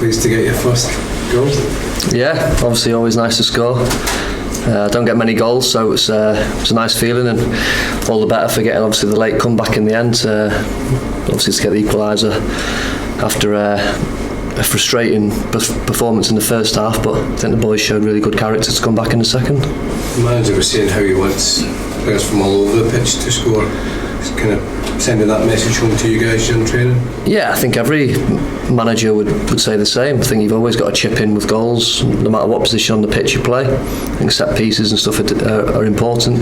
pleased to get your first goal? Yeah, obviously always nice to score. I don't get many goals, so it's a nice feeling, and all the better for getting obviously the late comeback in the end. Obviously to get the equaliser after a frustrating performance in the first half, but I think the boys showed really good character to come back in the second. The manager was saying how he wants players from all over the pitch to score. He's kind of sending that message home to you guys during training. Yeah, I think every manager would say the same. I think you've always got to chip in with goals, no matter what position on the pitch you play. I think set pieces and stuff are important.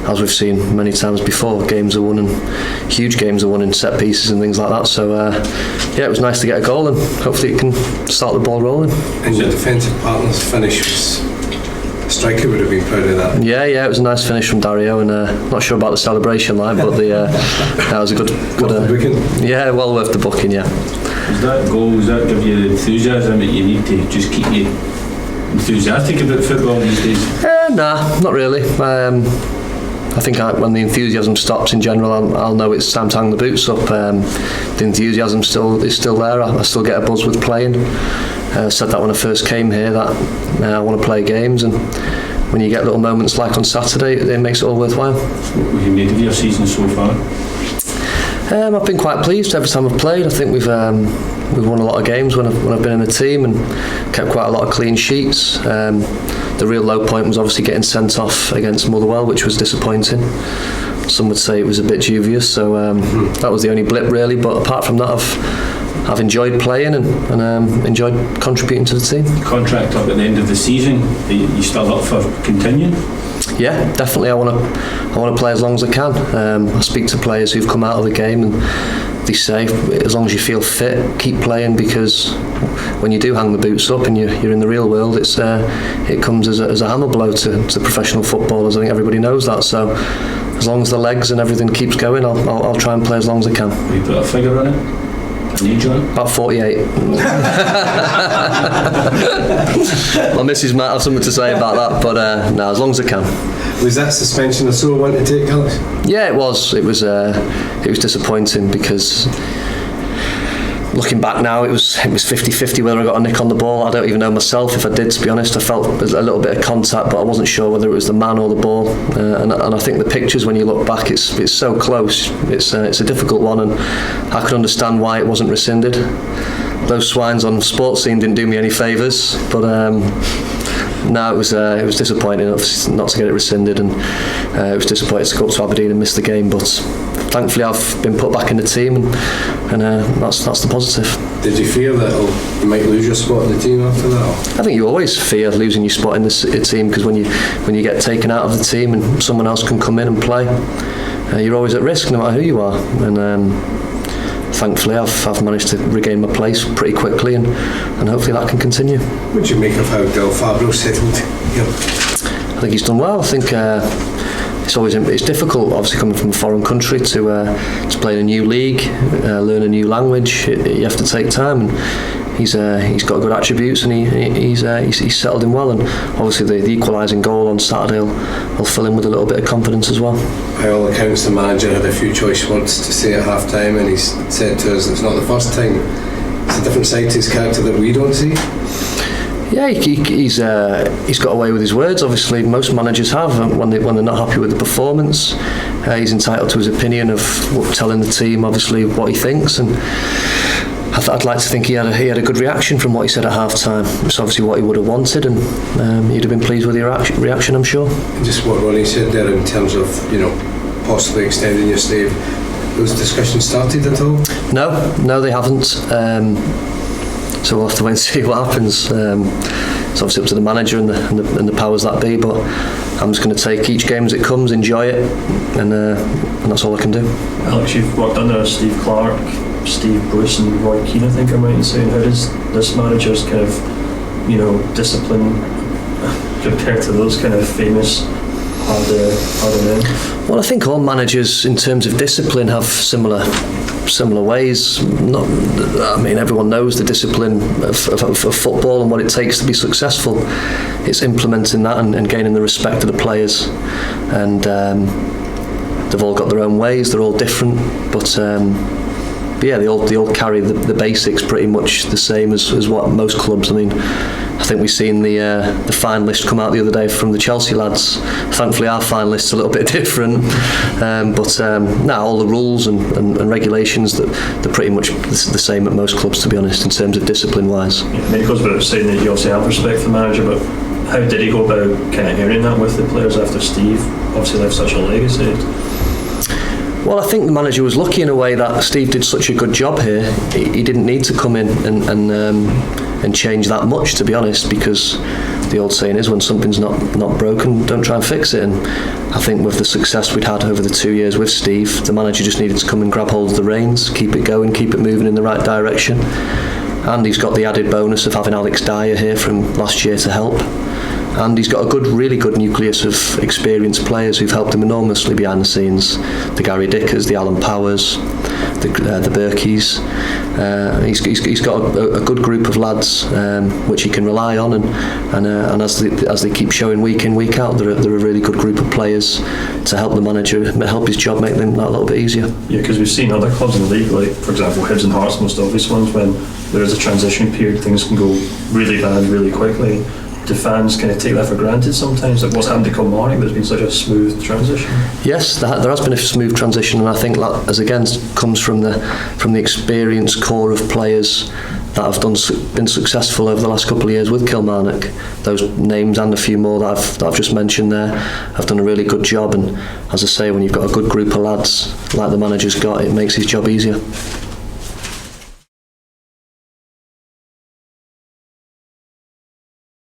As we've seen many times before, games are won, and huge games are won in set pieces and things like that. So yeah, it was nice to get a goal, and hopefully it can start the ball rolling. And your defensive partner's finish was, the striker would have been proud of that. Yeah, it was a nice finish from Dario, and not sure about the celebration line, but that was a good booking. Yeah, well worth the booking. Yeah. Was that goal? Does that give you the enthusiasm that you need to just keep you enthusiastic about football these days? Nah, not really. I think when the enthusiasm stops in general, I'll know it's time to hang the boots up. The enthusiasm is still there. I still get a buzz with playing. I said that when I first came here, that I want to play games, and when you get little moments like on Saturday, it makes it all worthwhile. What have you made of your season so far? I've been quite pleased every time I've played. I think we've won a lot of games when I've been in the team, and kept quite a lot of clean sheets. The real low point was obviously getting sent off against Motherwell, which was disappointing. Some would say it was a bit dubious, so that was the only blip really. But apart from that, I've enjoyed playing and enjoyed contributing to the team. Contract up at the end of the season. Are you still up for continuing? Yeah, definitely. I want to play as long as I can. I speak to players who've come out of the game, and they say as long as you feel fit, keep playing, because when you do hang the boots up and you're in the real world, it comes as a hammer blow to professional footballers. I think everybody knows that. So as long as the legs and everything keeps going, I'll try and play as long as I can. Will you put a figure on it? About 48. My missus might have something to say about that, but no, as long as I can. Was that suspension a sore one to take, Alex? Yeah, it was. It was disappointing, because looking back now, it was 50-50 whether I got a nick on the ball. I don't even know myself if I did, to be honest. I felt a little bit of contact, but I wasn't sure whether it was the man or the ball. And I think the pictures, when you look back, it's so close. It's a difficult one, and I could understand why it wasn't rescinded. Those swines on Sports Scene didn't do me any favours, but no, it was disappointing not to get it rescinded, and it was disappointing to go up to Aberdeen and miss the game. But thankfully, I've been put back in the team, and that's the positive. Did you fear that you might lose your spot in the team after that? I think you always fear losing your spot in the team, because when you get taken out of the team and someone else can come in and play, you're always at risk, no matter who you are. And thankfully, I've managed to regain my place pretty quickly, and hopefully that can continue. What do you make of how Del Fabro settled here? I think he's done well. I think it's difficult, obviously, coming from a foreign country to play in a new league, learn a new language. You have to take time, and he's got good attributes, and he's settled in well. And obviously the equalising goal on Saturday will fill him with a little bit of confidence as well. By all accounts, the manager had a few choice words to say at half time, and he's said to us it's not the first time. It's a different side to his character that we don't see. Yeah, he's got away with his words. Obviously, most managers have when they're not happy with the performance. He's entitled to his opinion of telling the team, obviously, what he thinks, and I'd like to think he had a good reaction from what he said at half time. It's obviously what he would have wanted, and he'd have been pleased with the reaction, I'm sure. And just what Ronnie said there in terms of possibly extending your stay. Those discussions started at all? No, they haven't. So we'll have to wait and see what happens. It's obviously up to the manager and the powers that be, but I'm just going to take each game as it comes, enjoy it, and that's all I can do. Alex, you've worked under Steve Clark, Steve Bruce and Roy Keane, I think I'm right in saying. How does this manager's kind of discipline compare to those kind of famous harder men? Well, I think all managers in terms of discipline have similar ways. Everyone knows the discipline of football and what it takes to be successful. It's implementing that and gaining the respect of the players, and they've all got their own ways. They're all different, but But yeah, they all carry the basics pretty much the same as what most clubs. I mean, I think we've seen the fine list come out the other day from the Chelsea lads. Thankfully, our fine list's a little bit different, but now all the rules and regulations they're pretty much the same at most clubs, to be honest, in terms of discipline-wise. Yeah, I mean, it goes without saying that you obviously have respect for the manager, but how did he go about kind of airing that with the players after Steve obviously left such a legacy? Well, I think the manager was lucky in a way that Steve did such a good job here. He didn't need to come in and change that much, to be honest, because the old saying is, when something's not broken, don't try and fix it. And I think with the success we'd had over the 2 years with Steve, the manager just needed to come and grab hold of the reins, keep it going, keep it moving in the right direction. And he's got the added bonus of having Alex Dyer here from last year to help. And he's got a really good nucleus of experienced players who've helped him enormously behind the scenes. The Gary Dickers, the Alan Powers, the Berkeys. He's got a good group of lads which he can rely on, and as they keep showing week in, week out, they're a really good group of players to help the manager help his job, make them that little bit easier. Yeah, because we've seen other clubs in the league, like for example Hibs and Hearts, most obvious ones, when there is a transition period, things can go really bad really quickly. Do fans kind of take that for granted sometimes? Like what's happened to Kilmarnock, there's been such a smooth transition? Yes, there has been a smooth transition, and I think that as again comes from the experienced core of players that have been successful over the last couple of years with Kilmarnock. Those names and a few more that I've just mentioned there have done a really good job, and as I say, when you've got a good group of lads like the manager's got, it makes his job easier.